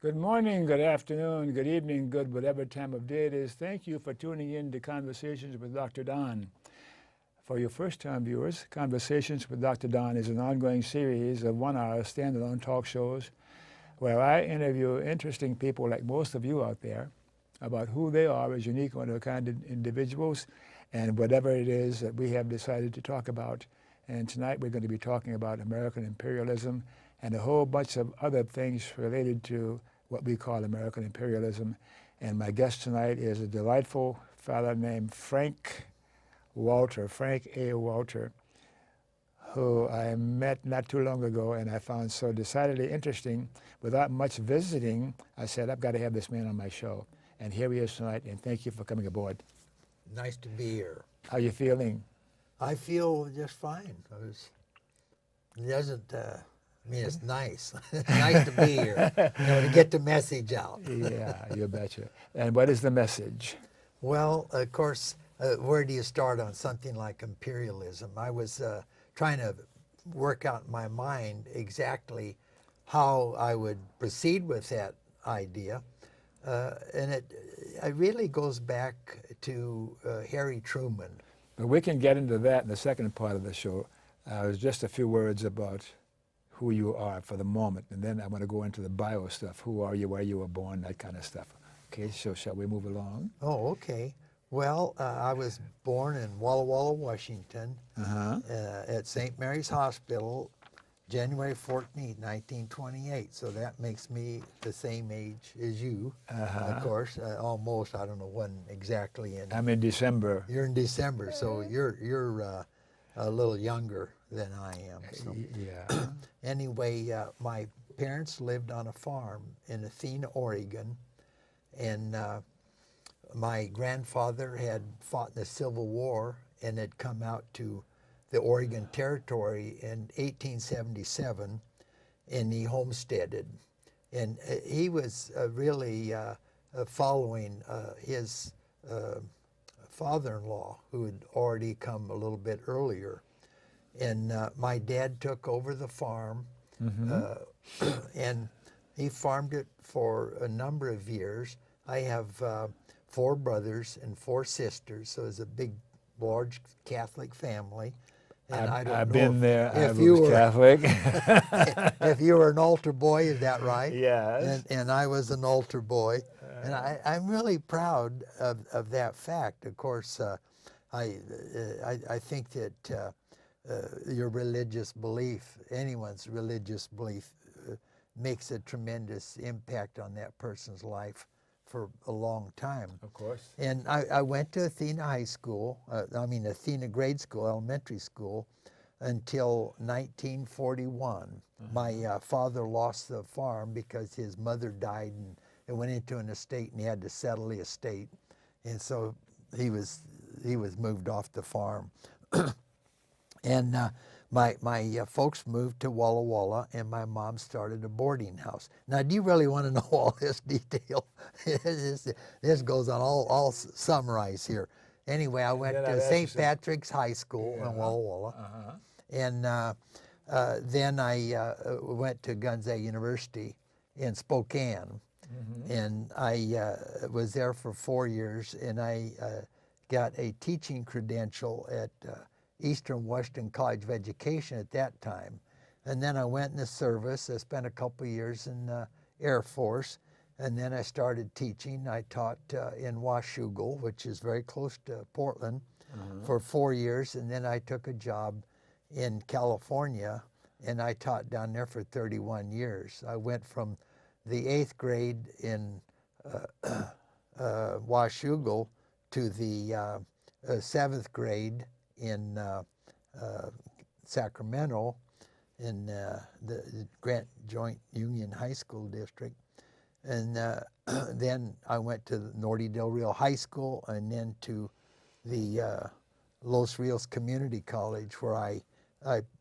Good morning, good afternoon, good evening, good whatever time of day it is. Thank you for tuning in to Conversations with Dr. Don. For your first-time viewers, Conversations with Dr. Don is an ongoing series of one-hour standalone talk shows where I interview interesting people like most of you out there about who they are as unique one of a kind of individuals and whatever it is that we have decided to talk about. And tonight we're going to be talking about American imperialism and a whole bunch of other things related to what we call American imperialism. And my guest tonight is a delightful fellow named Frank A. Walter, who I met not too long ago and I found so decidedly interesting. Without much visiting, I said, I've got to have this man on my show. And here he is tonight, and thank you for coming aboard. Nice to be here. How you feeling? I feel just fine. It doesn't, it's nice. Nice to be here, to get the message out. Yeah, you betcha. And what is the message? Well, of course, where do you start on something like imperialism? I was trying to work out in my mind exactly how I would proceed with that idea. And it really goes back to Harry Truman. But we can get into that in the second part of the show. Just a few words about who you are for the moment, and then I want to go into the bio stuff. Who are you, where you were born, that kind of stuff. Okay, so shall we move along? Oh, okay. Well, I was born in Walla Walla, Washington, at St. Mary's Hospital, January 14th, 1928. So that makes me the same age as you, of course. Almost, I don't know when exactly. I'm in December. You're in December, so you're a little younger than I am. So. Yeah. Anyway, my parents lived on a farm in Athena, Oregon, and my grandfather had fought in the Civil War and had come out to the Oregon Territory in 1877, and he homesteaded. And he was really following his father-in-law, who had already come a little bit earlier. And my dad took over the farm, and he farmed it for a number of years. I have 4 brothers and 4 sisters, so it's a big, large Catholic family. And I've been there. I was Catholic. If you were an altar boy, is that right? Yes. And I was an altar boy. And I'm really proud of that fact. Of course, I think that your religious belief, anyone's religious belief, makes a tremendous impact on that person's life for a long time. Of course. And I went to Athena High School, Athena Grade School, elementary school, until 1941. My father lost the farm because his mother died and it went into an estate and he had to settle the estate. And so he was moved off the farm. And my folks moved to Walla Walla, and my mom started a boarding house. Now, do you really want to know all this detail? This goes on all summarized here. Anyway, I went to St. Patrick's High School in Walla Walla, and then I went to Gonzaga University in Spokane, and I was there for 4 years, and I got a teaching credential at Eastern Washington College of Education at that time. And then I went in the service. I spent a couple of years in the Air Force, and then I started teaching. I taught in Washougal, which is very close to Portland, for 4 years, and then I took a job in California, and I taught down there for 31 years. I went from the 8th grade in Washougal to the 7th grade in Sacramento in the Grant Joint Union High School District. And then I went to Norte del Rio High School and then to the Los Rios Community College, where I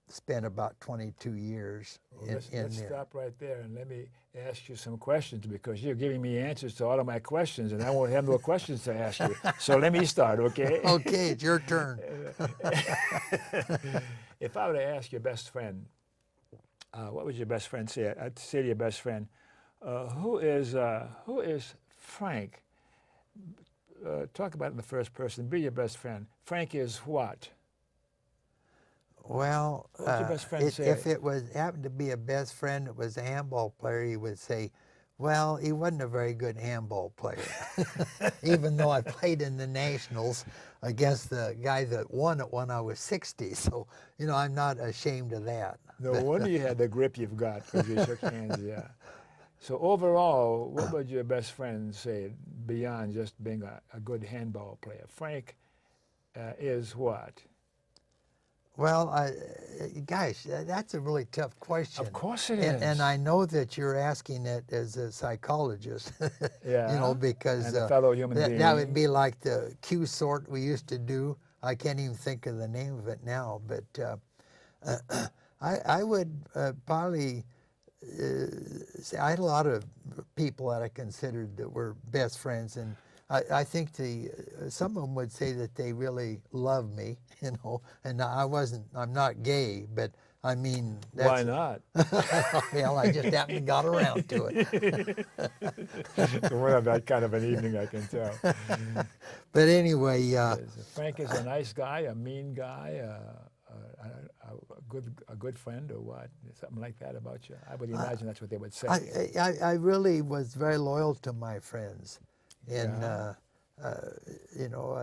spent about 22 years Let's there. stop right there and let me ask you some questions, because you're giving me answers to all of my questions and I won't have no questions to ask you. So let me start, okay? Okay, it's your turn. If I were to ask your best friend, what would your best friend say? I'd say to your best friend, Who is Frank? Talk about it in the first person. Be your best friend. Frank is what? Well, What's your best friend say? if it was happened to be a best friend that was a handball player, he would say, well, he wasn't a very good handball player. Even though I played in the Nationals against the guy that won it when I was 60. So, you know, I'm not ashamed of that. No wonder you had the grip you've got because you shook hands, yeah. So overall, what would your best friend say beyond just being a good handball player? Frank is what? Well, gosh, that's a really tough question. Of course it and, is. And I know that you're asking it as a psychologist, Yeah. you know, because and a fellow human being. that would be like the Q sort we used to do. I can't even think of the name of it now, but I would probably say I had a lot of people that I considered that were best friends, and I think some of them would say that they really love me, you know, and I'm not gay, but I mean, why not? Well, I just happened to got around to it. So we'll have that kind of an evening, I can tell. But anyway, Frank is a nice guy, a mean guy, a good friend, or what? Something like that about you? I would imagine that's what they would say. I really was very loyal to my friends, and Yeah. you know,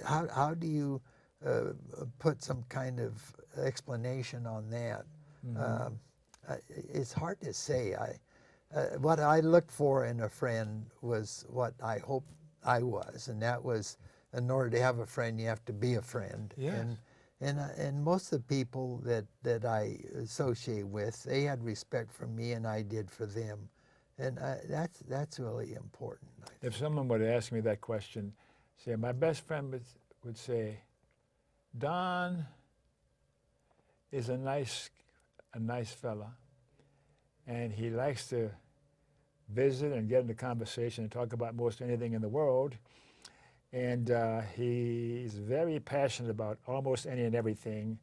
how do you put some kind of explanation on that? Mm-hmm. It's hard to say. What I looked for in a friend was what I hoped I was, and that was, in order to have a friend, you have to be a friend. Yes. And most of the people that I associate with, they had respect for me, and I did for them, and that's really important. If someone were to ask me that question, say my best friend would say, Don is a nice fella, and he likes to visit and get into conversation and talk about most anything in the world. And he's very passionate about almost any and everything.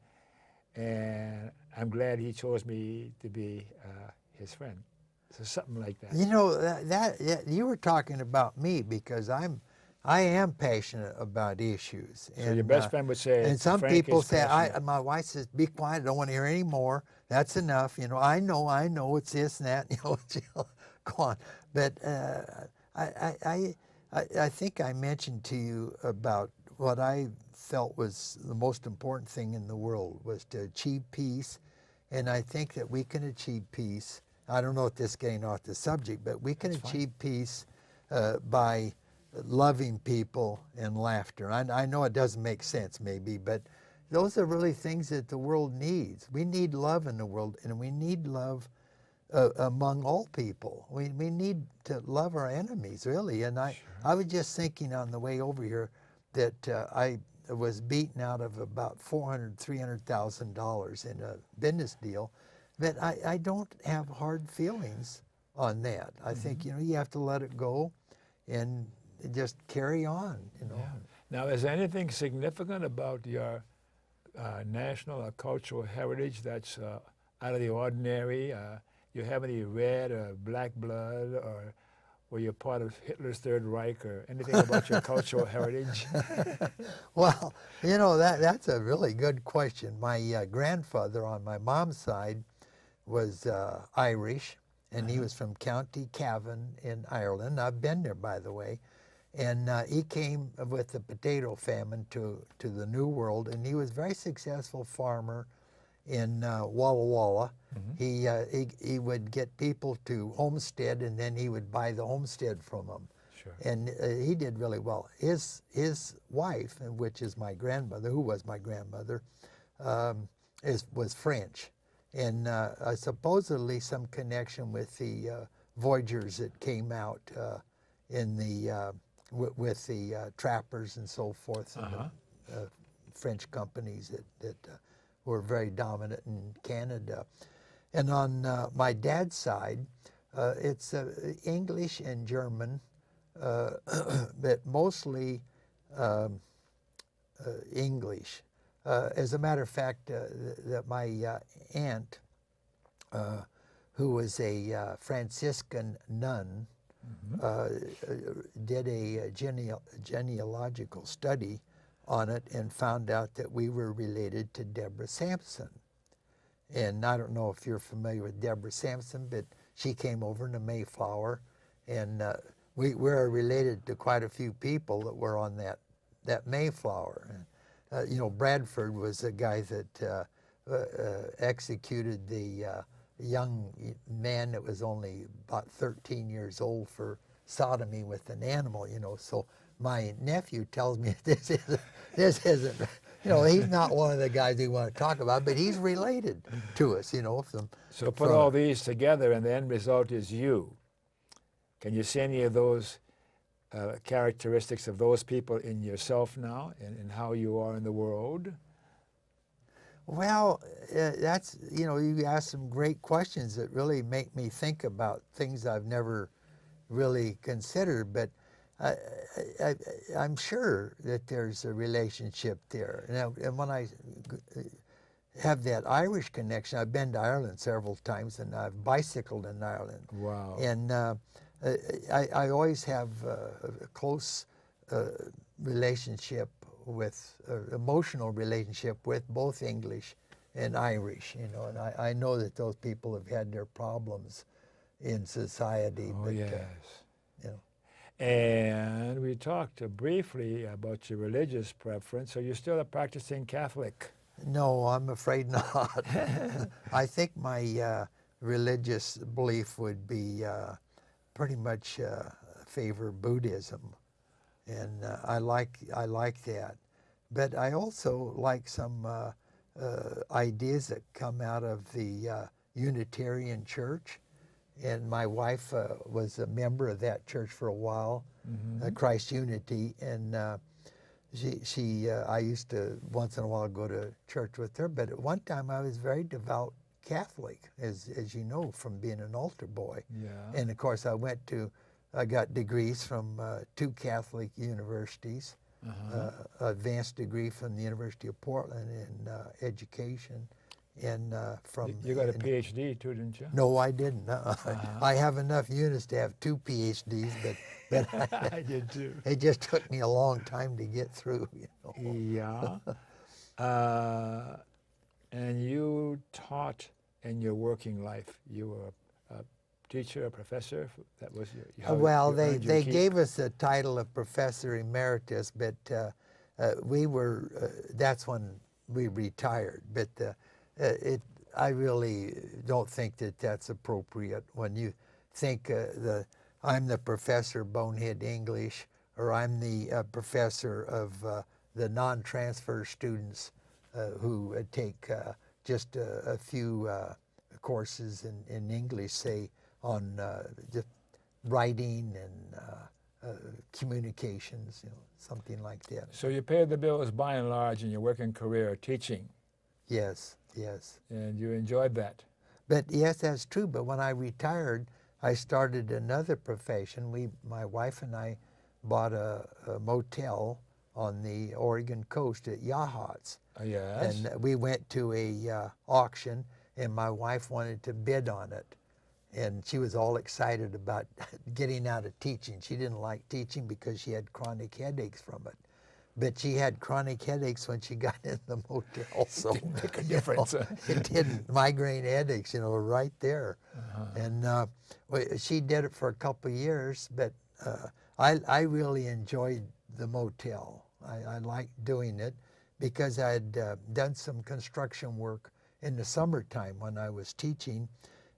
And I'm glad he chose me to be his friend. So something like that. You know, that you were talking about me, because I am passionate about issues. So your best friend would say, and some Frank people is say, passionate. my wife says, be quiet, I don't want to hear any more. That's enough. You know, I know it's this and that. You know, go on. But I think I mentioned to you about what I felt was the most important thing in the world was to achieve peace. And I think that we can achieve peace. I don't know if this is getting off the subject, but we can achieve peace by loving people and laughter. I know it doesn't make sense maybe, but those are really things that the world needs. We need love in the world, and we need love among all people. We need to love our enemies, really. And I was just thinking on the way over here that I was beaten out of about $300,000 in a business deal, but I don't have hard feelings on that. I think, you know, you have to let it go and just carry on, you know. Yeah. Now, is there anything significant about your national or cultural heritage that's out of the ordinary? You have any red or black blood, or were you part of Hitler's Third Reich, or anything about your cultural heritage? Well, you know, that's a really good question. My grandfather on my mom's side was Irish, and he was from County Cavan in Ireland. I've been there, by the way. And he came with the potato famine to the New World, and he was a very successful farmer in Walla Walla. He would get people to homestead, and then he would buy the homestead from them. Sure. And he did really well. His wife, which is my grandmother, who was my grandmother, was French, and supposedly some connection with the voyagers that came out in the with the trappers and so forth, and the French companies that were very dominant in Canada. And on my dad's side, it's English and German, but mostly English. As a matter of fact, that my aunt, who was a Franciscan nun, did a genealogical study on it and found out that we were related to Deborah Sampson. And I don't know if you're familiar with Deborah Sampson, but she came over in the Mayflower, and we're related to quite a few people that were on that Mayflower. And, you know, Bradford was a guy that executed the young man that was only about 13 years old for sodomy with an animal, you know. So my nephew tells me this isn't, you know, he's not one of the guys we want to talk about, but he's related to us, you know. So put all these together and the end result is you. Can you see any of those characteristics of those people in yourself now and how you are in the world? Well, that's, you know, you ask some great questions that really make me think about things I've never really considered, but I'm sure that there's a relationship there. And when I have that Irish connection, I've been to Ireland several times, and I've bicycled in Ireland. Wow. And I always have a close relationship with, emotional relationship with both English and Irish, you know, and I know that those people have had their problems in society. Oh, but, yes. You know. And we talked briefly about your religious preference. So you're still a practicing Catholic? No, I'm afraid not. I think my religious belief would be pretty much favor Buddhism, and I like that. But I also like some ideas that come out of the Unitarian Church. And my wife was a member of that church for a while, Christ Unity, and I used to once in a while go to church with her. But at one time I was very devout Catholic, as you know, from being an altar boy. Yeah. And of course I got degrees from 2 Catholic universities, advanced degree from the University of Portland in education. And from you got a PhD too, didn't you? No, I didn't. I have enough units to have 2 PhDs, but I did too. It just took me a long time to get through. You know? Yeah. And you taught in your working life. You were a teacher, a professor. That was your. Well, they gave us the title of Professor Emeritus, but we were. That's when we retired. But I really don't think that that's appropriate when you think I'm the professor of bonehead English, or I'm the professor of the non-transfer students who take just a few courses in English, say on just writing and communications, you know, something like that. So you paid the bills by and large in your working career teaching. Yes, yes. And you enjoyed that. But yes, that's true. But when I retired, I started another profession. My wife and I bought a motel on the Oregon coast at Yachats. Yes. And we went to a auction, and my wife wanted to bid on it. And she was all excited about getting out of teaching. She didn't like teaching because she had chronic headaches from it. But she had chronic headaches when she got in the motel, so it didn't make a difference. You know, it didn't. Migraine headaches, you know, were right there. And she did it for a couple of years, but I really enjoyed the motel. I liked doing it because I had done some construction work in the summertime when I was teaching,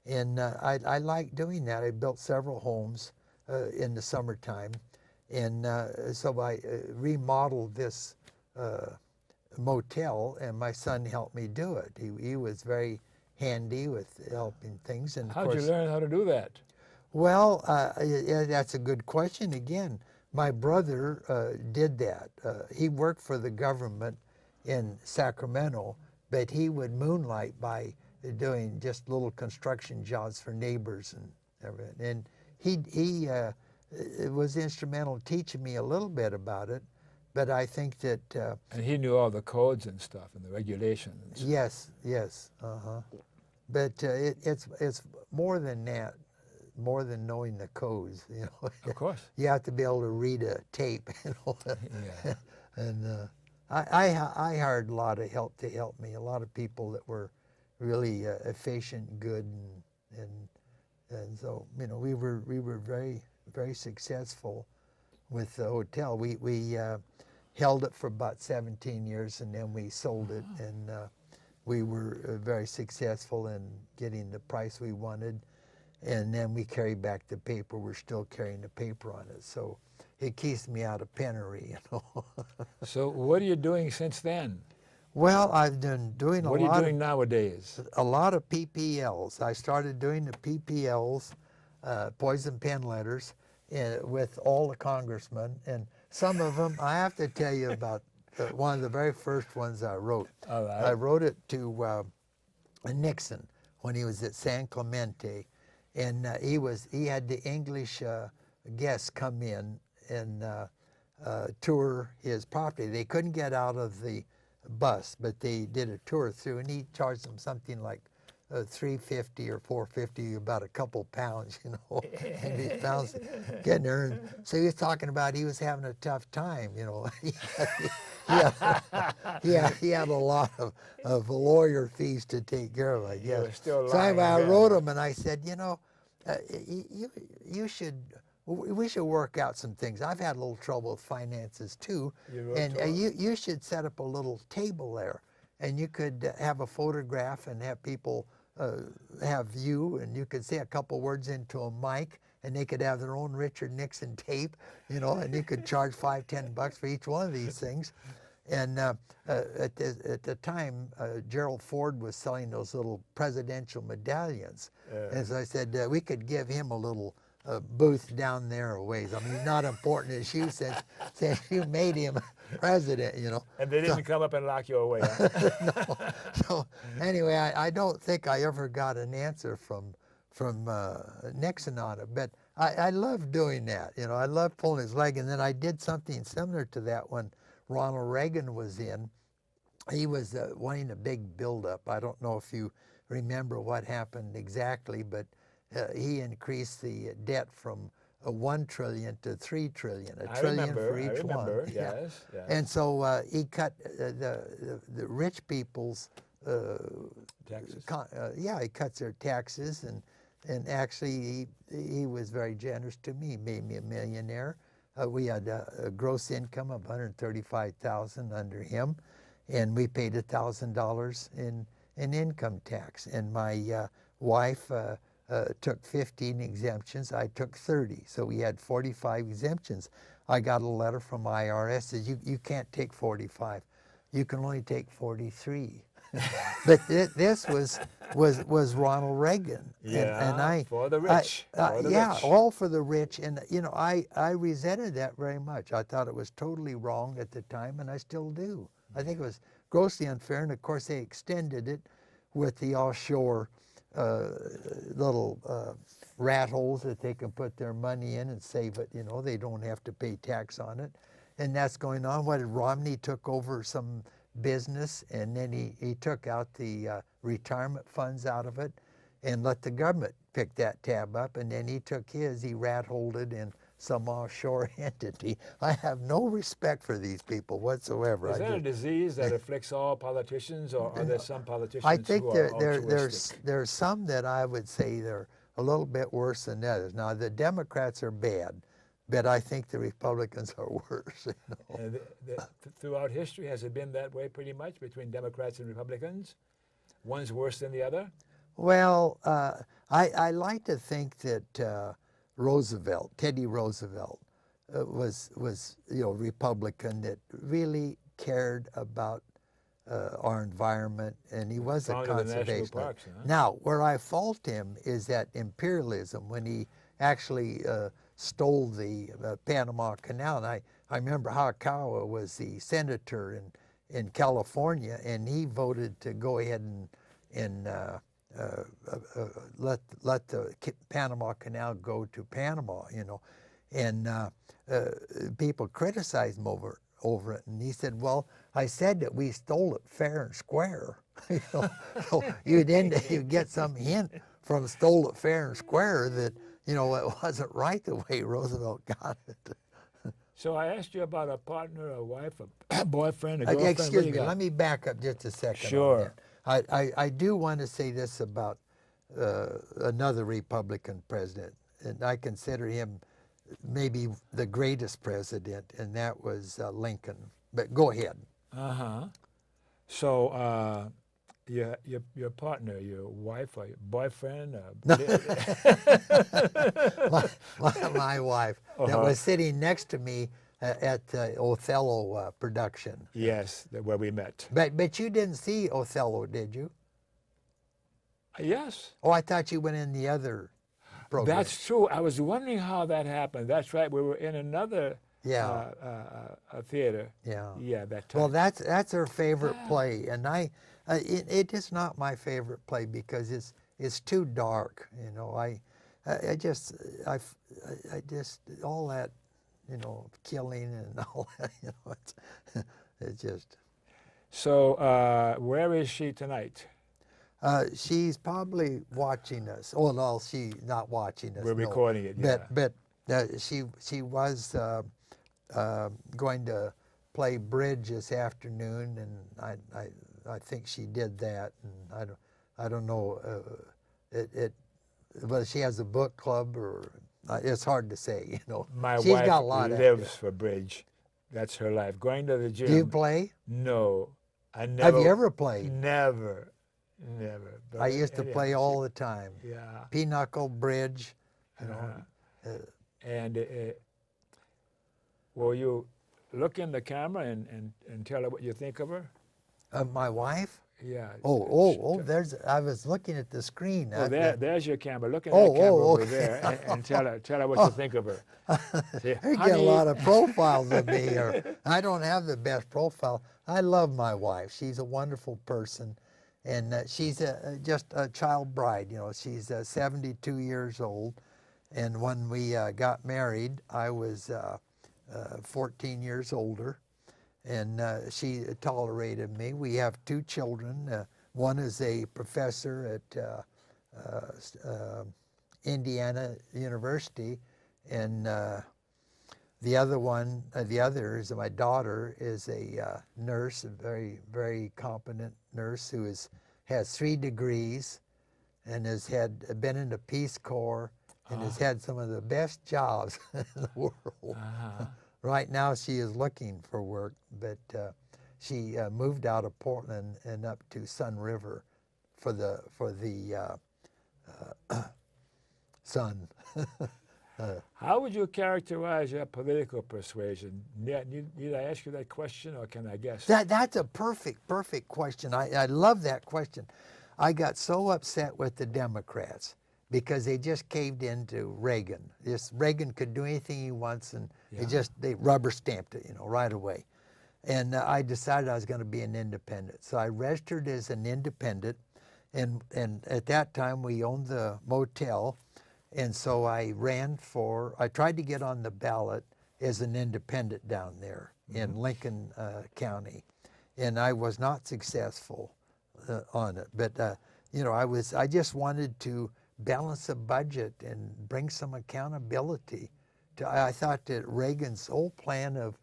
and I liked doing that. I built several homes in the summertime. And so I remodeled this motel, and my son helped me do it. He was very handy with helping things. And How'd you learn how to do that? Well, yeah, that's a good question. Again, my brother did that. He worked for the government in Sacramento, but he would moonlight by doing just little construction jobs for neighbors and everything. And he was instrumental in teaching me a little bit about it, but I think that... and he knew all the codes and stuff and the regulations. Yes, yes. But it's more than that, more than knowing the codes. You know, Of course. you have to be able to read a tape. You know, Yeah. and I hired a lot of help to help me. A lot of people that were really efficient, good, and so you know we were very successful with the hotel. We held it for about 17 years and then we sold it, and we were very successful in getting the price we wanted, and then we carried back the paper. We're still carrying the paper on it, so it keeps me out of penury, you know. So what are you doing since then? Well, I've been doing What are you doing nowadays? a lot of PPLs. I started doing the PPLs, poison pen letters, with all the congressmen, and some of them, I have to tell you about one of the very first ones I wrote. All right. I wrote it to Nixon when he was at San Clemente, and he had the English guests come in and tour his property. They couldn't get out of the bus, but they did a tour through, and he charged them something like $3.50 or $4.50, about a couple pounds, you know, and these pounds getting there. And so he was talking about he was having a tough time, you know. He had a lot of lawyer fees to take care of, I guess. Still So anyway, I lying down. wrote him and I said, you know, we should work out some things. I've had a little trouble with finances too, You wrote and to him. you should set up a little table there, and you could have a photograph and have people have you, and you could say a couple words into a mic, and they could have their own Richard Nixon tape, you know, and you could charge $5-10 for each one of these things. And at the time, Gerald Ford was selling those little presidential medallions. And so I said, we could give him a little booth down there a ways. I mean, he's not important as you said you made him president, you know. And they didn't come up and lock you away, huh? No. So anyway, I don't think I ever got an answer from Nixon on it, but I love doing that. You know, I love pulling his leg. And then I did something similar to that when Ronald Reagan was in. He was wanting a big buildup. I don't know if you remember what happened exactly, but he increased the debt from 1 trillion to 3 trillion, a trillion for each one. Yes, yes. And so he cut the rich people's Taxes. he cuts their taxes, and actually he was very generous to me. He made me a millionaire. We had a gross income of $135,000 under him, and we paid $1,000 in income tax. And my wife took 15 exemptions. I took 30, so we had 45 exemptions. I got a letter from IRS that you can't take 45. You can only take 43. But this was Ronald Reagan, and I for the rich. For the rich. all for the rich. And you know, I resented that very much. I thought it was totally wrong at the time, and I still do. I think it was grossly unfair, and of course they extended it with the offshore little rat holes that they can put their money in and save it. You know, they don't have to pay tax on it, and that's going on. What did Romney took over some business, and then he took out the retirement funds out of it and let the government pick that tab up, and then he took his, he rat-holed it in some offshore entity. I have no respect for these people whatsoever. Is that a disease that afflicts all politicians, or are there some politicians I think who are altruistic? there's some that I would say they're a little bit worse than others. Now, the Democrats are bad, but I think the Republicans are worse. You know? Throughout history, has it been that way pretty much between Democrats and Republicans? One's worse than the other? Well, I like to think that Teddy Roosevelt, was Republican, that really cared about our environment, and he was a Founded the national conservationist. parks, huh? Now, where I fault him is that imperialism, when he actually stole the Panama Canal. And I remember Hayakawa was the senator in California, and he voted to go ahead and let the Panama Canal go to Panama, you know. And people criticized him over it. And he said, well, I said that we stole it fair and square. You know, so you'd get some hint from stole it fair and square that, you know, it wasn't right the way Roosevelt got it. So I asked you about a partner, a wife, a boyfriend, a girlfriend. Excuse me, let me back up just a second. Sure. On that. I do want to say this about another Republican president, and I consider him maybe the greatest president, and that was Lincoln. But go ahead. Uh-huh. So your partner, your wife or your boyfriend? My wife that was sitting next to me at Othello production. Yes, where we met. But you didn't see Othello, did you? Yes. Oh, I thought you went in the other program. That's true. I was wondering how that happened. That's right. We were in another theater. Yeah. Yeah, that time. Well, that's her favorite play, and it is not my favorite play because it's too dark. You know, I just all that, you know, killing and all that. You know, it's just. So where is she tonight? She's probably watching us. Oh no, she's not watching us. We're recording it. Yeah. But she was going to play bridge this afternoon, and I think she did that, and I don't know whether she has a book club or it's hard to say. You know, She's wife got a lot lives for bridge. That's her life. Going to the gym. Do you play? No, I never. Have you ever played? Never. But I used to play all the time. Yeah. Pinochle, bridge, you know. And will you look in the camera and tell her what you think of her? My wife? Yeah. There's. I was looking at the screen. Oh, there's your camera. Look at that camera over there and tell her what you think of her. Say, you get a lot of profiles of me. I don't have the best profile. I love my wife. She's a wonderful person. And she's just a child bride, you know. She's 72 years old. And when we got married, I was 14 years older. And she tolerated me. We have 2 children. One is a professor at Indiana University. And the other is my daughter is a nurse, a very, very competent nurse who has 3 degrees and has been in the Peace Corps and has had some of the best jobs in the world. Right now she is looking for work, but she moved out of Portland and up to Sun River for the sun. How would you characterize your political persuasion? Need I ask you that question, or can I guess? That's a perfect question. I love that question. I got so upset with the Democrats because they just caved into Reagan. Reagan could do anything he wants, and they rubber stamped it, you know, right away. And I decided I was going to be an independent. So I registered as an independent, and at that time we owned the motel. And so I tried to get on the ballot as an independent down there in Lincoln County. And I was not successful on it. But, you know, I just wanted to balance a budget and bring some accountability. I thought that Reagan's whole plan of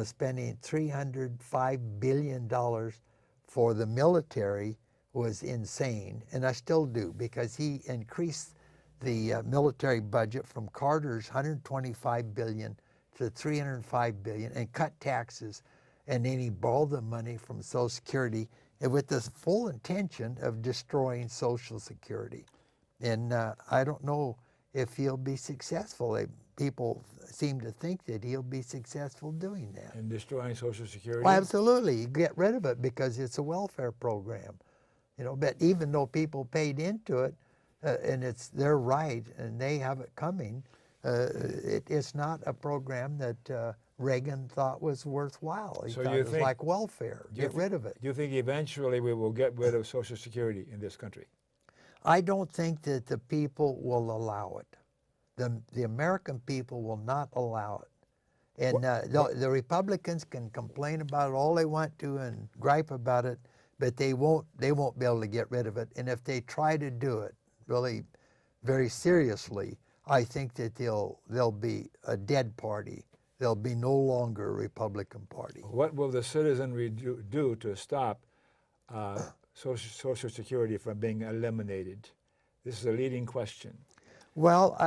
spending $305 billion for the military was insane. And I still do, because he increased the military budget from Carter's $125 billion to $305 billion and cut taxes, and then he borrowed the money from Social Security with the full intention of destroying Social Security. And I don't know if he'll be successful. People seem to think that he'll be successful doing that. And destroying Social Security? Well, absolutely. You get rid of it because it's a welfare program. You know, but even though people paid into it, and it's their right, and they have it coming. It's not a program that Reagan thought was worthwhile. He thought it was like welfare. Get rid of it. Do you think eventually we will get rid of Social Security in this country? I don't think that the people will allow it. The American people will not allow it. And the Republicans can complain about it all they want to and gripe about it, but they won't be able to get rid of it. And if they try to do it really very seriously, I think that they'll be a dead party. They'll be no longer a Republican Party. What will the citizenry do to stop Social Security from being eliminated? This is a leading question. Well,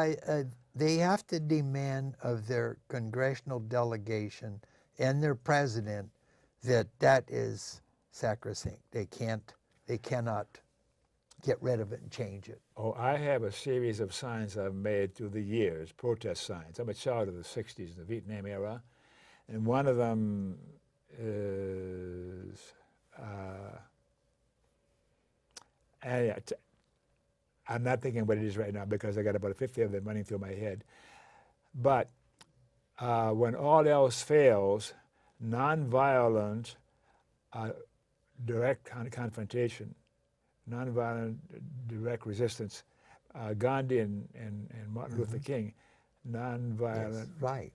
they have to demand of their congressional delegation and their president that is sacrosanct. They cannot get rid of it and change it. Oh, I have a series of signs I've made through the years, protest signs. I'm a child of the 60s, the Vietnam era, and one of them is, I'm not thinking what it is right now because I got about 50 of them running through my head. But when all else fails, nonviolent direct confrontation, nonviolent direct resistance. Gandhi and Martin Luther King, nonviolent. Yes, right.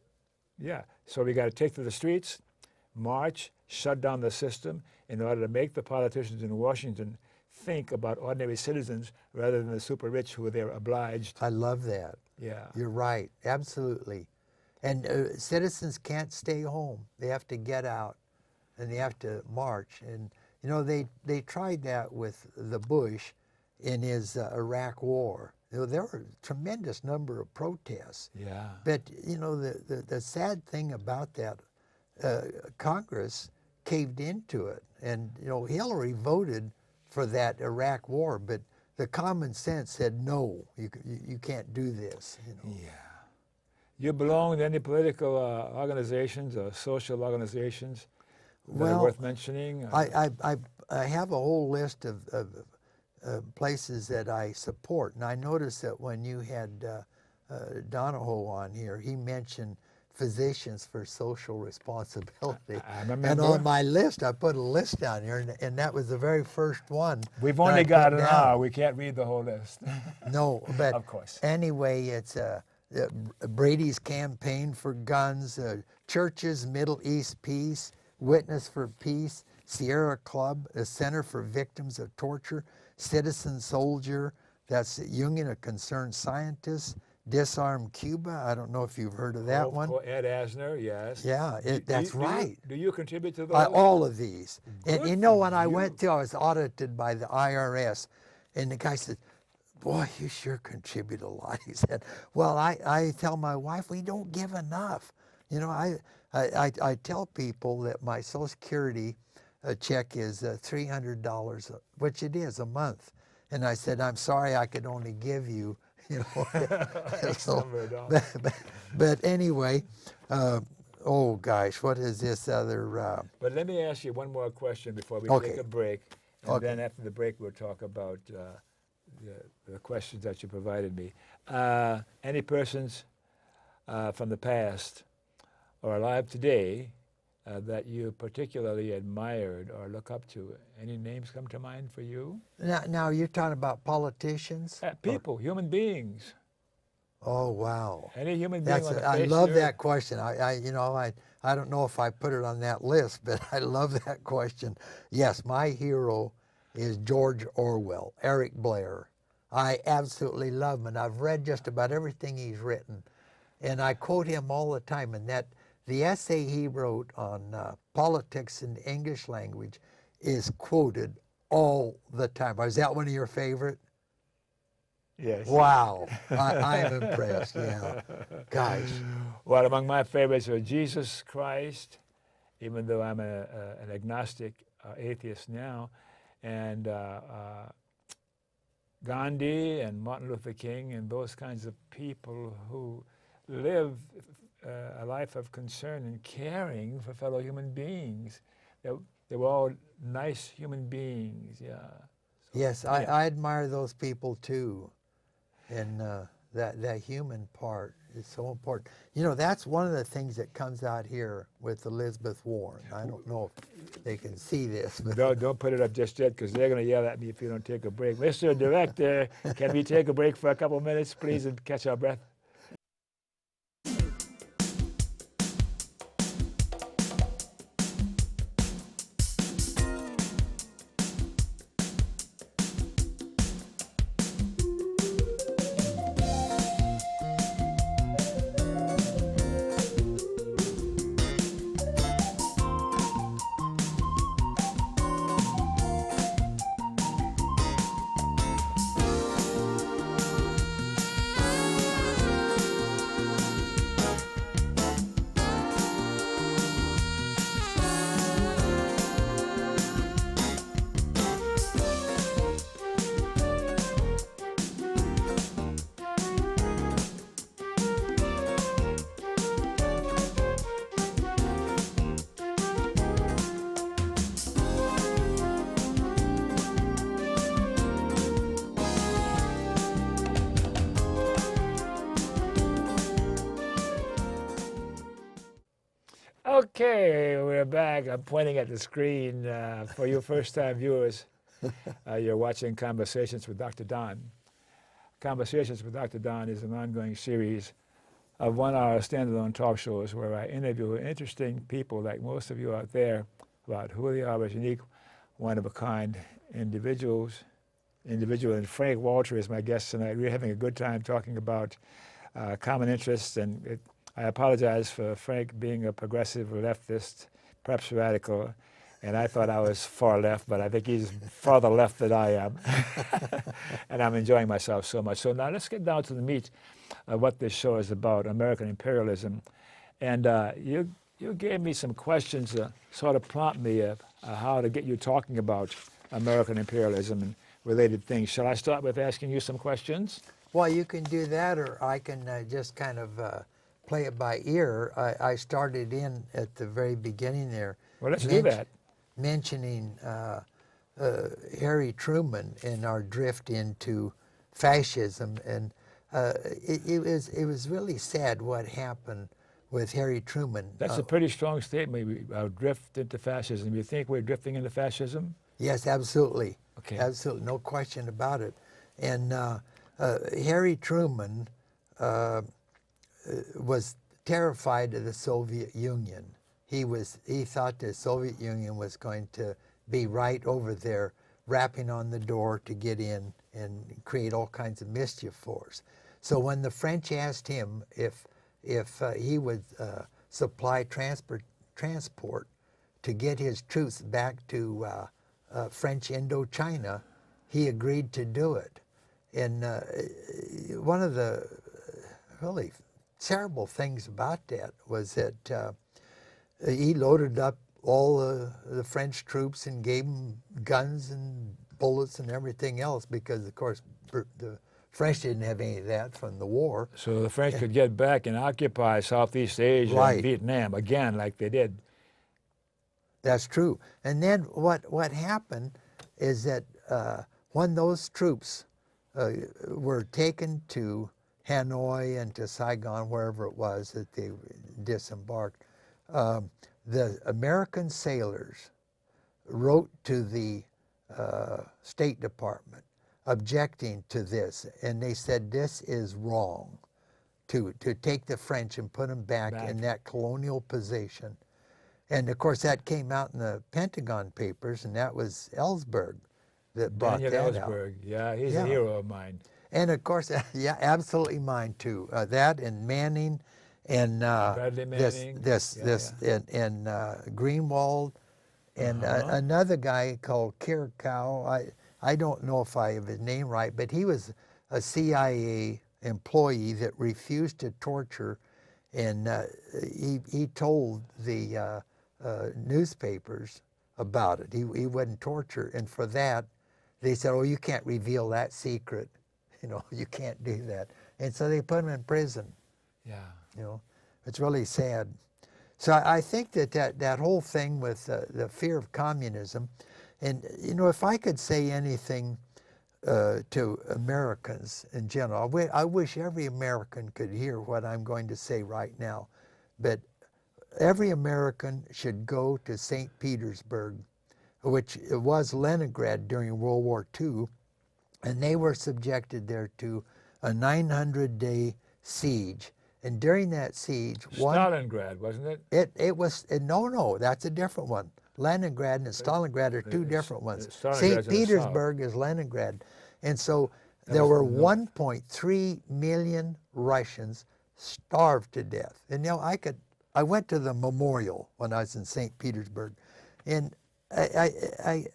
Yeah. So we got to take to the streets, march, shut down the system in order to make the politicians in Washington think about ordinary citizens rather than the super rich who they're obliged. I love that. Yeah. You're right. Absolutely. And citizens can't stay home. They have to get out and they have to march. And, you know, they tried that with the Bush in his Iraq war. You know, there were a tremendous number of protests. Yeah. But, you know, the sad thing about that, Congress caved into it. And, you know, Hillary voted for that Iraq war, but the common sense said, no, you can't do this. You know. Yeah. You belong to any political organizations or social organizations that are worth mentioning? I have a whole list of places that I support, and I noticed that when you had Donahoe on here, he mentioned Physicians for Social Responsibility. I remember. And on my list, I put a list down here, and that was the very first one. We've only got an hour. We can't read the whole list. No, but of course. Anyway, it's Brady's Campaign for Guns, Churches, Middle East Peace, Witness for Peace, Sierra Club, the Center for Victims of Torture, Citizen Soldier, that's Union of Concerned Scientists, Disarm Cuba. I don't know if you've heard of that one. Ed Asner, yes. Yeah, that's right. Do you contribute to those? All of these. And you know, when I you. went through, I was audited by the IRS, and the guy said, boy, you sure contribute a lot. He said, well, I tell my wife we don't give enough. You know, I tell people that my Social Security check is $300, which it is a month. And I said, I'm sorry I could only give you, you know. So, but anyway, oh gosh, what is this other? But let me ask you one more question before we take a break. And then after the break, we'll talk about the questions that you provided me. Any persons from the past or alive today that you particularly admired or look up to? Any names come to mind for you? Now you're talking about politicians? People, human beings. Oh, wow. Any human being on the face I of love the that earth? question. I don't know if I put it on that list, but I love that question. Yes, my hero is George Orwell, Eric Blair. I absolutely love him, and I've read just about everything he's written. And I quote him all the time, and that the essay he wrote on politics in the English language is quoted all the time. Is that one of your favorite? Yes. Wow, I'm impressed, yeah. Gosh. Well, among my favorites are Jesus Christ, even though I'm an agnostic atheist now, and Gandhi and Martin Luther King and those kinds of people who live a life of concern and caring for fellow human beings. They were all nice human beings, yeah. So, yes, I admire those people too. And that human part is so important. You know, that's one of the things that comes out here with Elizabeth Warren. I don't know if they can see this. But don't put it up just yet, because they're going to yell at me if you don't take a break. Mr. Director, can we take a break for a couple minutes, please, and catch our breath? Okay, we're back. I'm pointing at the screen for you first-time viewers. You're watching Conversations with Dr. Don. Conversations with Dr. Don is an ongoing series of one-hour standalone talk shows where I interview interesting people like most of you out there about who they are as unique, one-of-a-kind individuals. And Frank Walter is my guest tonight. We're having a good time talking about common interests, and I apologize for Frank being a progressive leftist, perhaps radical, and I thought I was far left, but I think he's farther left than I am. And I'm enjoying myself so much. So now let's get down to the meat of what this show is about, American imperialism. And you gave me some questions to sort of prompt me how to get you talking about American imperialism and related things. Shall I start with asking you some questions? Well, you can do that, or I can just kind of play it by ear. I started in at the very beginning there. Well, let's do that. Mentioning Harry Truman and our drift into fascism, and it was really sad what happened with Harry Truman. That's a pretty strong statement. Our drift into fascism. You think we're drifting into fascism? Yes, absolutely. Okay. Absolutely, no question about it. And Harry Truman was terrified of the Soviet Union. He thought the Soviet Union was going to be right over there, rapping on the door to get in and create all kinds of mischief for us. So when the French asked him if he would supply transport to get his troops back to French Indochina, he agreed to do it. And one of the really terrible things about that was that he loaded up all the French troops and gave them guns and bullets and everything else because, of course, the French didn't have any of that from the war. So the French could get back and occupy Southeast Asia and Vietnam again like they did. That's true. And then what happened is that when those troops were taken to Hanoi and to Saigon, wherever it was that they disembarked, the American sailors wrote to the State Department objecting to this, and they said this is wrong to take the French and put them back in that colonial position. And of course that came out in the Pentagon Papers, and that was Ellsberg that brought that out. Ellsberg, yeah, he's a hero of mine. And of course, yeah, absolutely mine too. That and Manning, and Bradley Manning, and Greenwald, and another guy called Kirkow. I don't know if I have his name right, but he was a CIA employee that refused to torture, and he told the newspapers about it. He wouldn't torture, and for that, they said, "Oh, you can't reveal that secret. You know, you can't do that." And so they put him in prison. Yeah. You know, it's really sad. So I think that whole thing with the fear of communism, and you know, if I could say anything to Americans in general, I wish every American could hear what I'm going to say right now, but every American should go to St. Petersburg, which was Leningrad during World War II, and they were subjected there to a 900-day siege. And during that siege, Stalingrad, wasn't it? It was no, that's a different one. Leningrad and Stalingrad are two different ones. St. Petersburg is Leningrad. And so there were 1.3 million Russians starved to death. And you know, I went to the memorial when I was in St. Petersburg, and I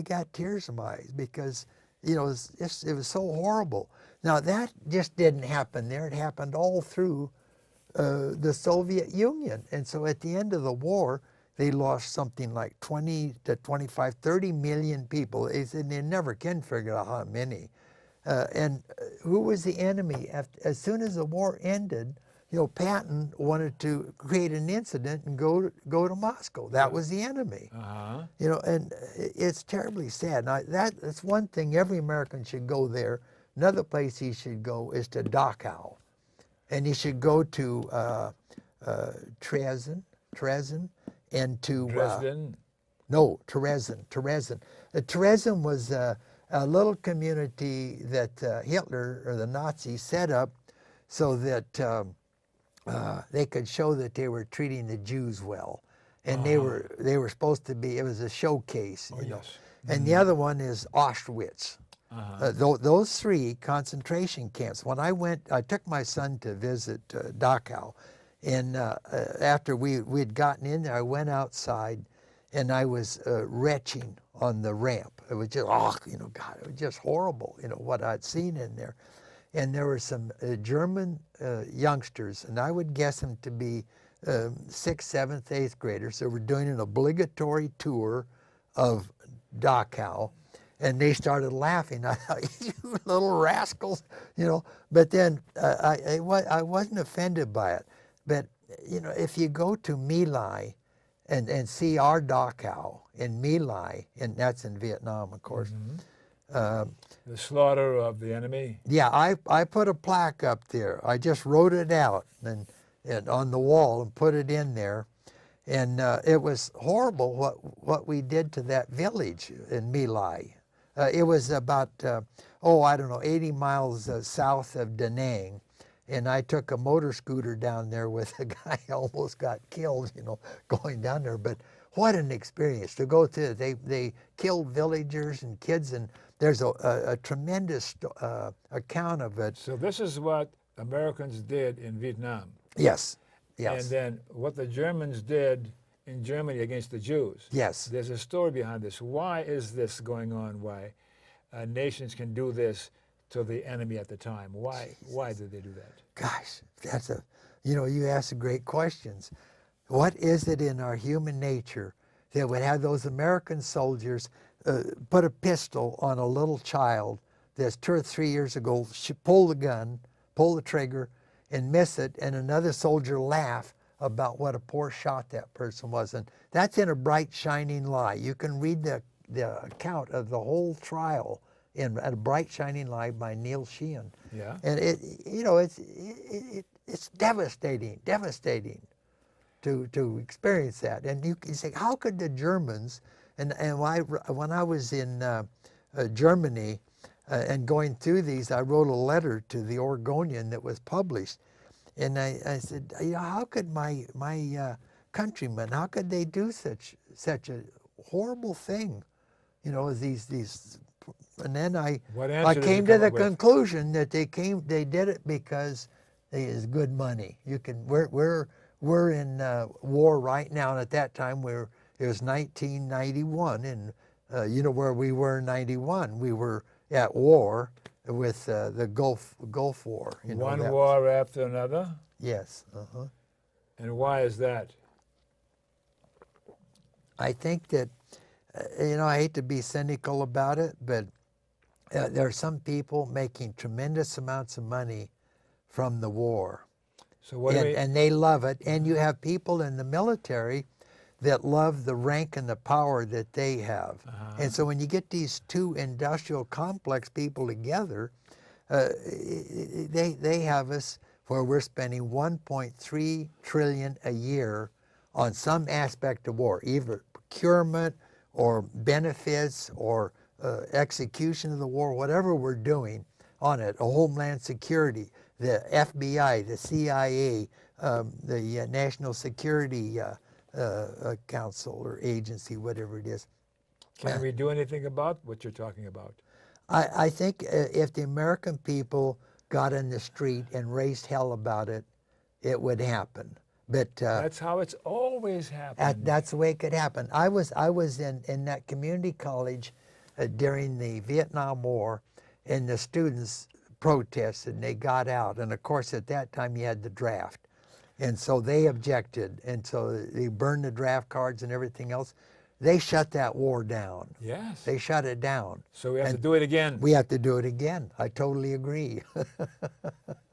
got tears in my eyes because, you know, it was so horrible. Now that just didn't happen there. It happened all through the Soviet Union. And so at the end of the war, they lost something like 20 to 25, 30 million people. They said they never can figure out how many. And who was the enemy? As soon as the war ended, you know, Patton wanted to create an incident and go to Moscow. That was the enemy. You know, and it's terribly sad. Now that's one thing. Every American should go there. Another place he should go is to Dachau, and he should go to Treason, and to Dresden. no, Terezin. Terezin was a little community that Hitler or the Nazis set up so that they could show that they were treating the Jews well, and they were supposed to be. It was a showcase, you know. Yes. And the other one is Auschwitz. Those three concentration camps. When I took my son to visit Dachau, and after we'd gotten in there, I went outside, and I was retching on the ramp. It was just, you know, God, it was just horrible, you know, what I'd seen in there. And there were some German youngsters, and I would guess them to be 6th, 7th, 8th graders. They were doing an obligatory tour of Dachau, and they started laughing. I thought, you little rascals, you know. But then I wasn't offended by it. But, you know, if you go to My Lai and see our Dachau in My Lai, and that's in Vietnam, of course. The slaughter of the enemy. Yeah, I put a plaque up there. I just wrote it out and on the wall and put it in there. And it was horrible what we did to that village in My Lai. It was about, I don't know, 80 miles south of Da Nang. And I took a motor scooter down there with a guy who almost got killed, you know, going down there. But what an experience to go through. They killed villagers and kids, and there's a tremendous account of it. So this is what Americans did in Vietnam. Yes, yes. And then what the Germans did in Germany against the Jews. Yes. There's a story behind this. Why is this going on? Why nations can do this to the enemy at the time? Why did they do that? Gosh, you ask great questions. What is it in our human nature that would have those American soldiers put a pistol on a little child that's 2 or 3 years ago, pull the gun, pull the trigger, and miss it, and another soldier laugh about what a poor shot that person was? And that's in A Bright Shining Lie. You can read the account of the whole trial in A Bright Shining Lie by Neil Sheehan. Yeah. And it's devastating to experience that. And you say, how could the Germans? And when I was in Germany and going through these, I wrote a letter to the Oregonian that was published, and I said, how could my countrymen, how could they do such a horrible thing, as these. And then I came to the conclusion that they did it because it is good money. We're in war right now, and at that time it was 1991, and where we were in 91, we were at war with the Gulf War. One war after another? Yes. And why is that? I think that, I hate to be cynical about it, but there are some people making tremendous amounts of money from the war. So and they love it. And you have people in the military that love the rank and the power that they have. And so when you get these two industrial complex people together, they have us where we're spending $1.3 trillion a year on some aspect of war, either procurement or benefits or execution of the war, whatever we're doing on it, Homeland Security, the FBI, the CIA, the National Security Council or agency, whatever it is. Can we do anything about what you're talking about? I think if the American people got in the street and raised hell about it, it would happen. But that's how it's always happened. That's the way it could happen. I was in that community college during the Vietnam War, and the students protested and they got out. And of course, at that time, you had the draft. And so they objected. And so they burned the draft cards and everything else. They shut that war down. Yes. They shut it down. So we have to do it again. We have to do it again. I totally agree.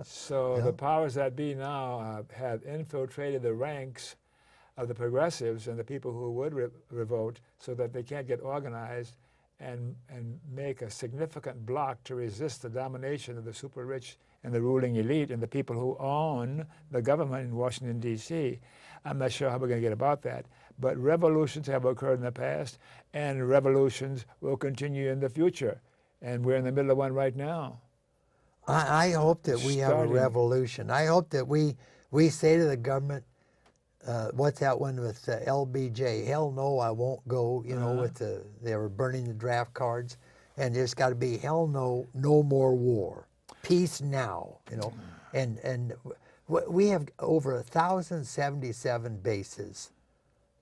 So the powers that be now have infiltrated the ranks of the progressives and the people who would revolt so that they can't get organized and make a significant block to resist the domination of the super rich and the ruling elite and the people who own the government in Washington, D.C. I'm not sure how we're going to get about that. But revolutions have occurred in the past, and revolutions will continue in the future. And we're in the middle of one right now. I hope that we have a revolution. I hope that we say to the government, what's that one with LBJ? Hell no, I won't go. You know, with they were burning the draft cards, and there's got to be hell no, no more war, peace now. You know, and we have over 1,077 bases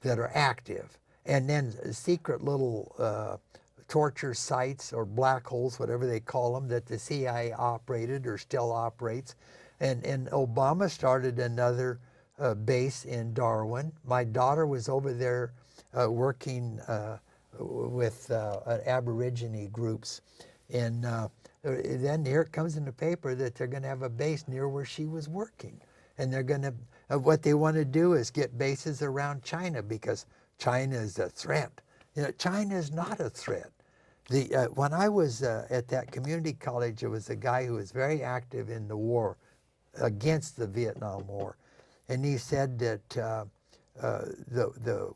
that are active, and then secret little torture sites or black holes, whatever they call them, that the CIA operated or still operates. And Obama started another base in Darwin. My daughter was over there working with Aborigine groups. And then here it comes in the paper that they're going to have a base near where she was working. And they're going to, what they want to do is get bases around China because China is a threat. You know, China is not a threat. When I was at that community college, there was a guy who was very active in the war against the Vietnam War. And he said that the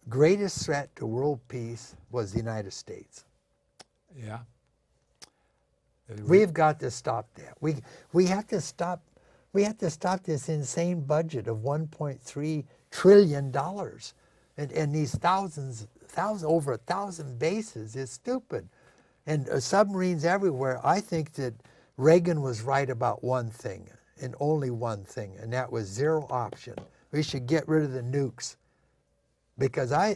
greatest threat to world peace was the United States. Yeah. We've got to stop that. We have to stop this insane budget of $1.3 trillion. And these over 1,000 bases is stupid. And submarines everywhere. I think that Reagan was right about one thing, and only one thing, and that was zero option. We should get rid of the nukes. Because I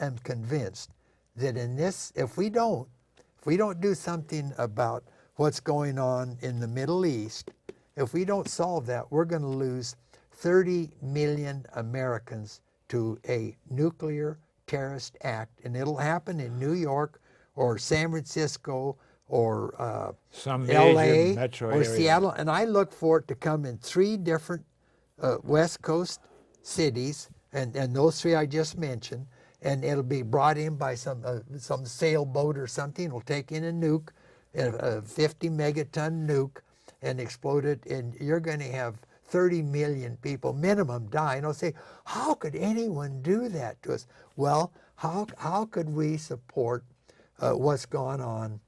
am convinced that in this, if we don't do something about what's going on in the Middle East, if we don't solve that, we're going to lose 30 million Americans to a nuclear terrorist act, and it'll happen in New York or San Francisco or some LA metro or area. Seattle, and I look for it to come in 3 different West Coast cities, and those 3 I just mentioned, and it'll be brought in by some sailboat or something. It'll take in a nuke, a 50 megaton nuke, and explode it, and you're going to have 30 million people minimum die. And I'll say, how could anyone do that to us? Well, how could we support what's gone on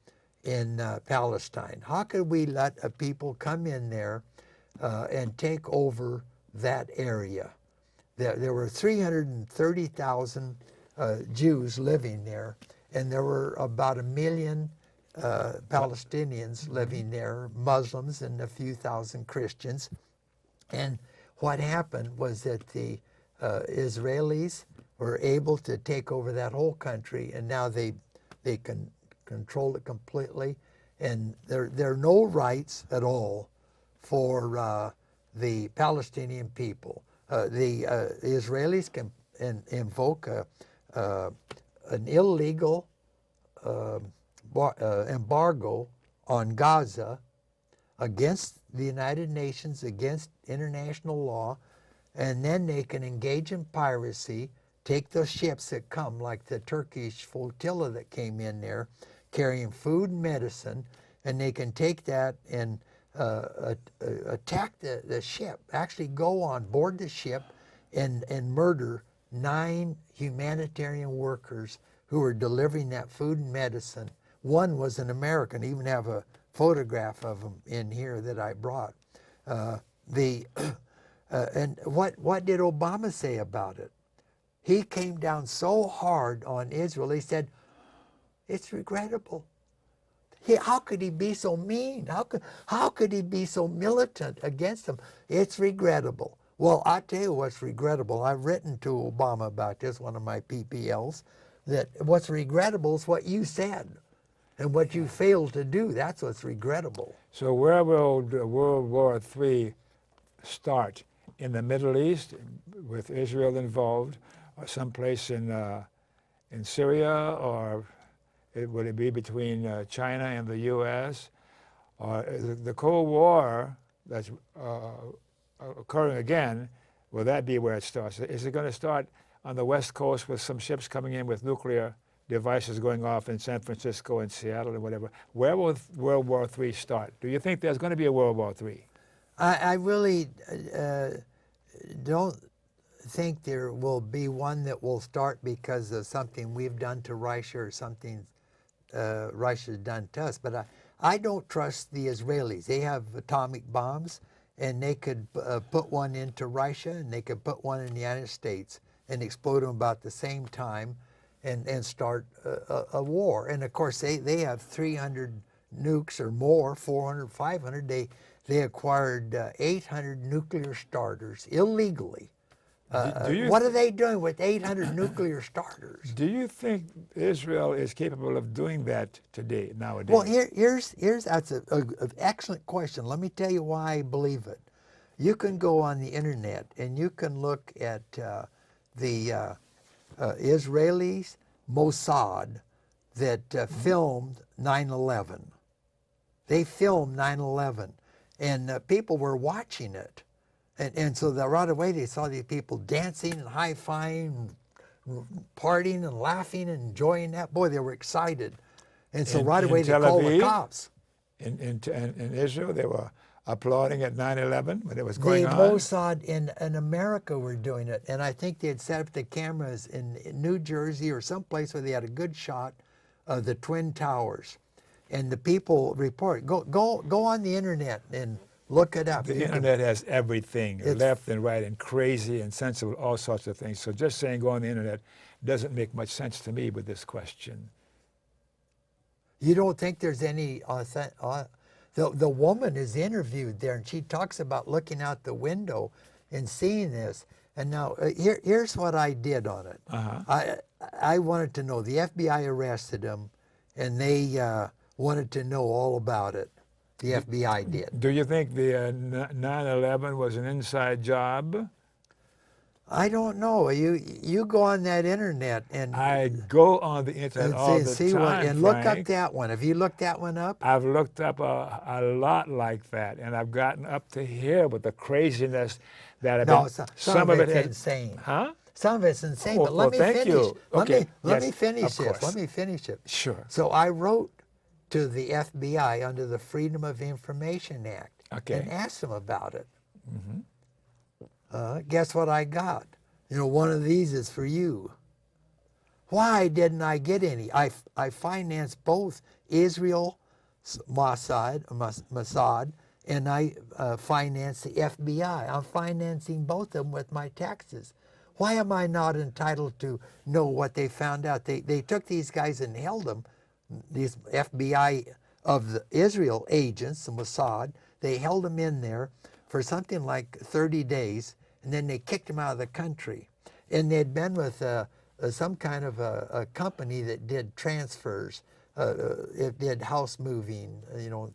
in Palestine? How could we let people come in there and take over that area? There were 330,000 Jews living there, and there were about 1 million Palestinians living there, Muslims, and a few thousand Christians. And what happened was that the Israelis were able to take over that whole country, and now they can control it completely. And there are no rights at all for the Palestinian people. The Israelis can invoke an illegal embargo on Gaza against the United Nations, against international law, and then they can engage in piracy, take those ships that come, like the Turkish flotilla that came in there, carrying food and medicine, and they can take that and attack the ship, actually go on board the ship and murder 9 humanitarian workers who were delivering that food and medicine. One was an American. I even have a photograph of him in here that I brought. And what did Obama say about it? He came down so hard on Israel. He said, it's regrettable. How could he be so mean? How could he be so militant against them? It's regrettable. Well, I'll tell you what's regrettable. I've written to Obama about this, one of my PPLs, that what's regrettable is what you said and what you failed to do. That's what's regrettable. So where will World War III start? In the Middle East, with Israel involved, or someplace in Syria, or would it be between China and the U.S.? Or the Cold War that's occurring again, will that be where it starts? Is it going to start on the West Coast with some ships coming in with nuclear devices going off in San Francisco and Seattle and whatever. Where will World War III start? Do you think there's going to be a World War III? I really don't think there will be one that will start because of something we've done to Russia or something Russia's done to us. But I don't trust the Israelis. They have atomic bombs, and they could put one into Russia, and they could put one in the United States and explode them about the same time and start a war. And of course, they have 300 nukes or more, 400, 500. They acquired 800 nuclear starters illegally. What are they doing with 800 nuclear starters? Do you think Israel is capable of doing that today, nowadays? Well, here's that's an excellent question. Let me tell you why I believe it. You can go on the internet and you can look at the Israelis, Mossad, that filmed 9/11. They filmed 9/11, and people were watching it. And so right away they saw these people dancing and high-fiving, partying and laughing and enjoying that. Boy, they were excited. And so right away they called the cops. In Israel, they were applauding at 9/11 when it was going on? The Mossad in America were doing it. And I think they had set up the cameras in New Jersey or someplace where they had a good shot of the Twin Towers. And the people report. Go on the internet and look it up. The internet has everything, left and right and crazy and sensible, all sorts of things. So just saying go on the internet doesn't make much sense to me with this question. You don't think there's any the woman is interviewed there, and she talks about looking out the window and seeing this. And now here's what I did on it. I wanted to know. The FBI arrested him, and they wanted to know all about it. The FBI did. Do you think the 9/11 was an inside job? I don't know. You go on that internet and I go on the internet all the time, and look up that one. Have you looked that one up? I've looked up a lot like that, and I've gotten up to here with the craziness that some of it's insane. Huh? Some of it's insane. But let me finish. Let me finish this. Let me finish it. Sure. So I wrote to the FBI under the Freedom of Information Act and asked them about it. Guess what I got? One of these is for you. Why didn't I get any? I financed both Israel, Mossad, and I financed the FBI. I'm financing both of them with my taxes. Why am I not entitled to know what they found out? They took these guys and held them, these FBI of the Israel agents, the Mossad. They held them in there for something like 30 days, and then they kicked them out of the country. And they'd been with some kind of a company that did transfers. It did house moving,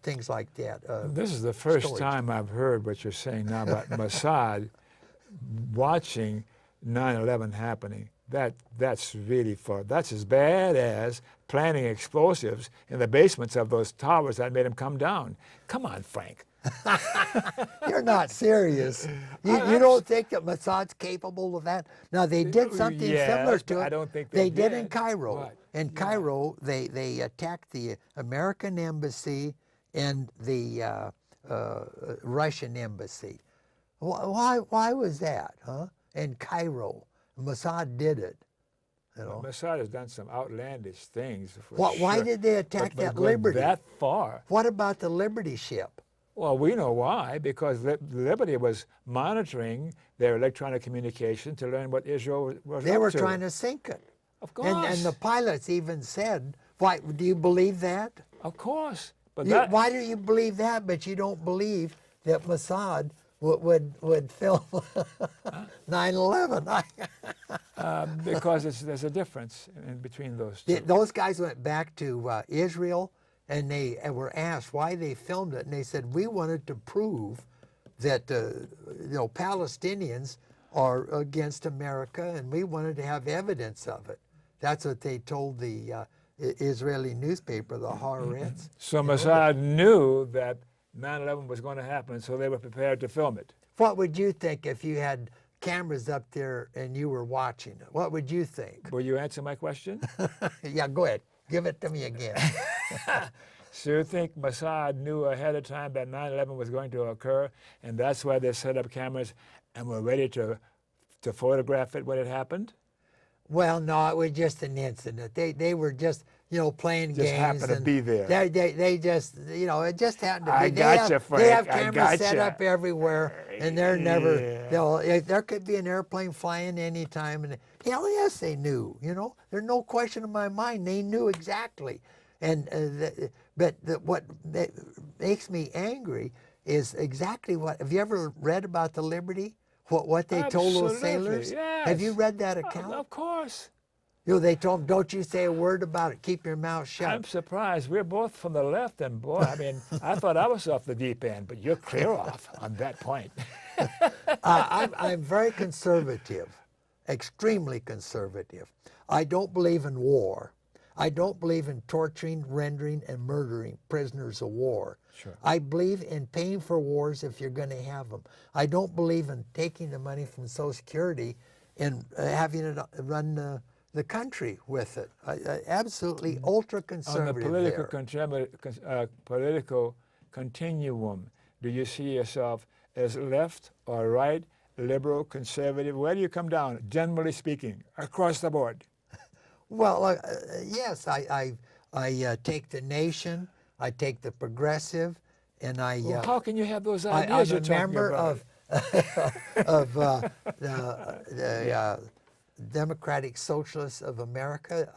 things like that. This is the first time I've heard what you're saying now about Mossad watching 9/11 happening. That's really that's as bad as planting explosives in the basements of those towers that made them come down. Come on, Frank. You're not serious. You don't think that Mossad's capable of that? Now, they did something similar to it. I don't think they did in Cairo. What? In Cairo, they attacked the American embassy and the Russian embassy. Why was that, huh? In Cairo, Mossad did it. Mossad has done some outlandish things. Why did they attack that Liberty? That far? What about the Liberty ship? Well, we know why, because Liberty was monitoring their electronic communication to learn what Israel was They were up to. trying to sink it. Of course. And the pilots even said, "Why do you believe that?" Of course. But why do you believe that, but you don't believe that Mossad would film 9/11? because there's a difference in between those two. Those guys went back to Israel, and they were asked why they filmed it, and they said, we wanted to prove that Palestinians are against America, and we wanted to have evidence of it. That's what they told the Israeli newspaper, the Haaretz. So Mossad knew that 9/11 was going to happen, so they were prepared to film it. What would you think if you had cameras up there and you were watching it, what would you think? Will you answer my question? Yeah, go ahead. Give it to me again. So you think Mossad knew ahead of time that 9/11 was going to occur, and that's why they set up cameras and were ready to photograph it when it happened? Well, no, it was just an incident. They were just, you know, playing Just games. happened to and be there. They just, you know, it just happened to be. I gotcha, They have Frank, I cameras set gotcha. up everywhere, and they're never, Yeah. you know, there could be an airplane flying anytime. And hell, yes, they knew, you know. There's no question in my mind. They knew exactly. And what makes me angry is exactly what, have you ever read about the Liberty? What they told those sailors? Yes. Have you read that account? Of course. You know, they told them, don't you say a word about it. Keep your mouth shut. I'm surprised. We're both from the left, and boy, I mean, I thought I was off the deep end, but you're clear off on that point. I'm very conservative, extremely conservative. I don't believe in war. I don't believe in torturing, rendering, and murdering prisoners of war. Sure. I believe in paying for wars if you're going to have them. I don't believe in taking the money from Social Security and having it run the country with it. Absolutely ultra-conservative. On the political continuum, do you see yourself as left or right, liberal, conservative? Where do you come down, generally speaking, across the board? Well, yes, I take the nation, I take the progressive, and Well, how can you have those I'm ideas a you're talking member about? of the Democratic Socialists of America.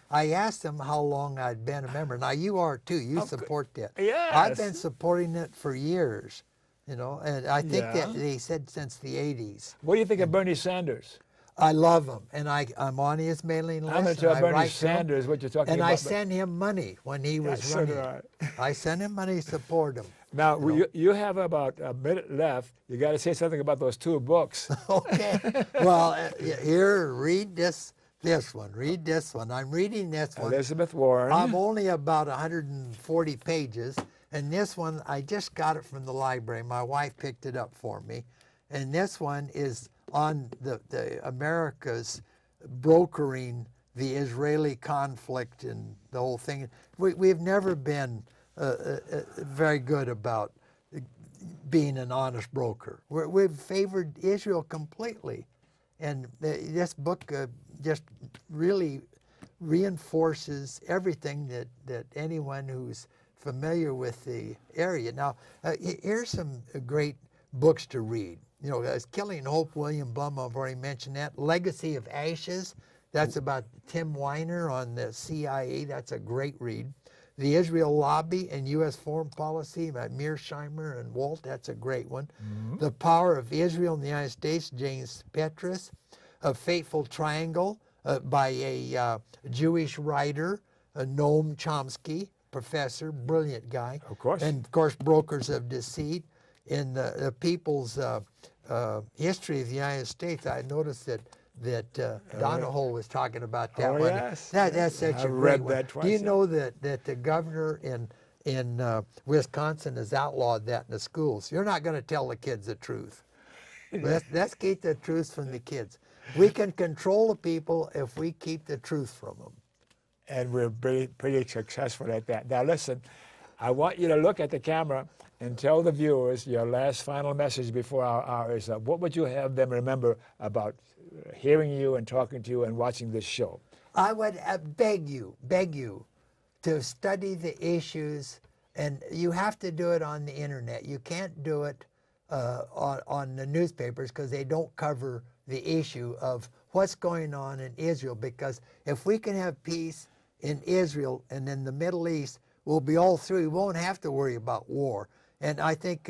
I asked them how long I'd been a member. Now you are too. You support that. Yes. I've been supporting it for years, you know, and I think Yeah. that they said since the 80s. What do you think of Bernie Sanders? I love him, and I'm on his mailing list. I'm going to and tell I Bernie write to him, Sanders what you're talking and about. I sent him money when he was so do running. I sent him money to support him. Now, you have about a minute left. You got to say something about those two books. Okay. Well, here, read this one. Read this one. I'm reading this one. Elizabeth Warren. I'm only about 140 pages, and this one, I just got it from the library. My wife picked it up for me. And this one is on the America's brokering the Israeli conflict and the whole thing. We've never been very good about being an honest broker. We've favored Israel completely. And this book just really reinforces everything that anyone who's familiar with the area. Now, here's some great books to read. You know, Killing Hope, William Blum, I've already mentioned that. Legacy of Ashes, that's about Tim Weiner on the CIA. That's a great read. The Israel Lobby and U.S. Foreign Policy by Mearsheimer and Walt, that's a great one. Mm-hmm. The Power of Israel in the United States, James Petrus. A Fateful Triangle by a Jewish writer, Noam Chomsky, professor, brilliant guy. Of course. And of course, Brokers of Deceit. In the People's History of the United States, I noticed that Donahoe was talking about that one. Yes. That's such a great one. That twice. Do you know that the governor in Wisconsin has outlawed that in the schools? You're not going to tell the kids the truth. Let's keep the truth from the kids. We can control the people if we keep the truth from them. And we're pretty successful at that. Now listen, I want you to look at the camera and tell the viewers your last final message before our hour is up. What would you have them remember about hearing you and talking to you and watching this show? I would beg you to study the issues, and you have to do it on the internet. You can't do it on the newspapers because they don't cover the issue of what's going on in Israel, because if we can have peace in Israel and in the Middle East, we'll be all through. We won't have to worry about war. And I think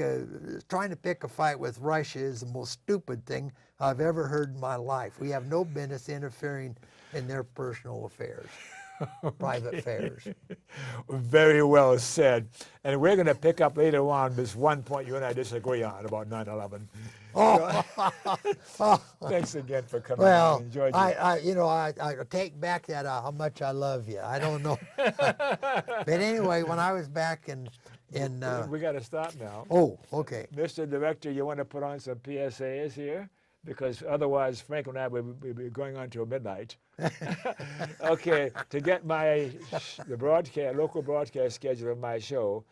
trying to pick a fight with Russia is the most stupid thing I've ever heard in my life. We have no business interfering in their personal affairs, private affairs. Very well said. And we're going to pick up later on this one point you and I disagree on about 9/11. Thanks again for coming. Well, I enjoyed you. I take back that how much I love you. I don't know. But anyway, when I was back in we got to stop now. Oh, okay. Mr. Director, you want to put on some PSAs here? because otherwise Frank and I would be going on till midnight. Okay, to get the local broadcast schedule of my show,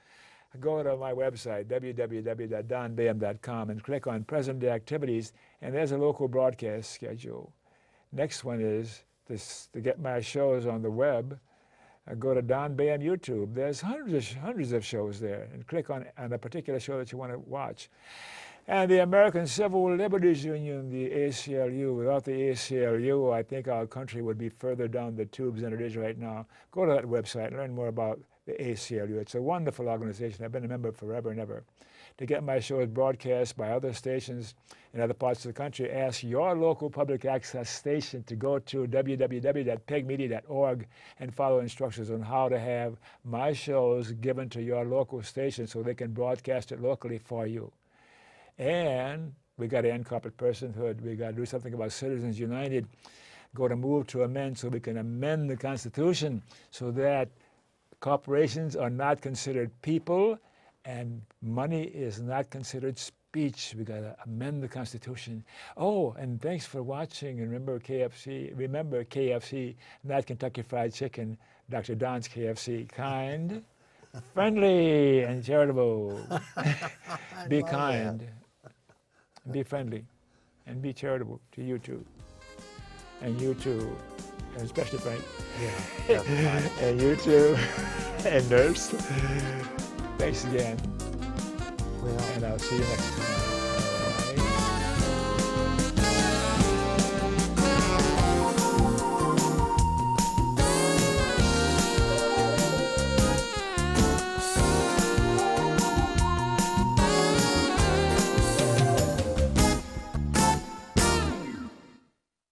go to my website, www.donbaham.com, and click on Present Day Activities, and there's a local broadcast schedule. Next one is to get my shows on the web. Go to Don Baham YouTube. There's hundreds of shows there, and click on a particular show that you want to watch. And the American Civil Liberties Union, the ACLU. Without the ACLU, I think our country would be further down the tubes than it is right now. Go to that website and learn more about the ACLU. It's a wonderful organization. I've been a member forever and ever. To get my shows broadcast by other stations in other parts of the country, ask your local public access station to go to www.pegmedia.org and follow instructions on how to have my shows given to your local station so they can broadcast it locally for you. And we got to end corporate personhood. We got to do something about Citizens United. Go to move to amend so we can amend the Constitution so that corporations are not considered people and money is not considered speech. We got to amend the Constitution. Oh, and thanks for watching. And remember KFC, not Kentucky Fried Chicken, Dr. Don's KFC. Kind, friendly, and charitable. Be kind. That. Be friendly and be charitable to you too. And you too, and especially Frank. Yeah, and you too, and Nurse. Thanks again. Well, and I'll see you next time.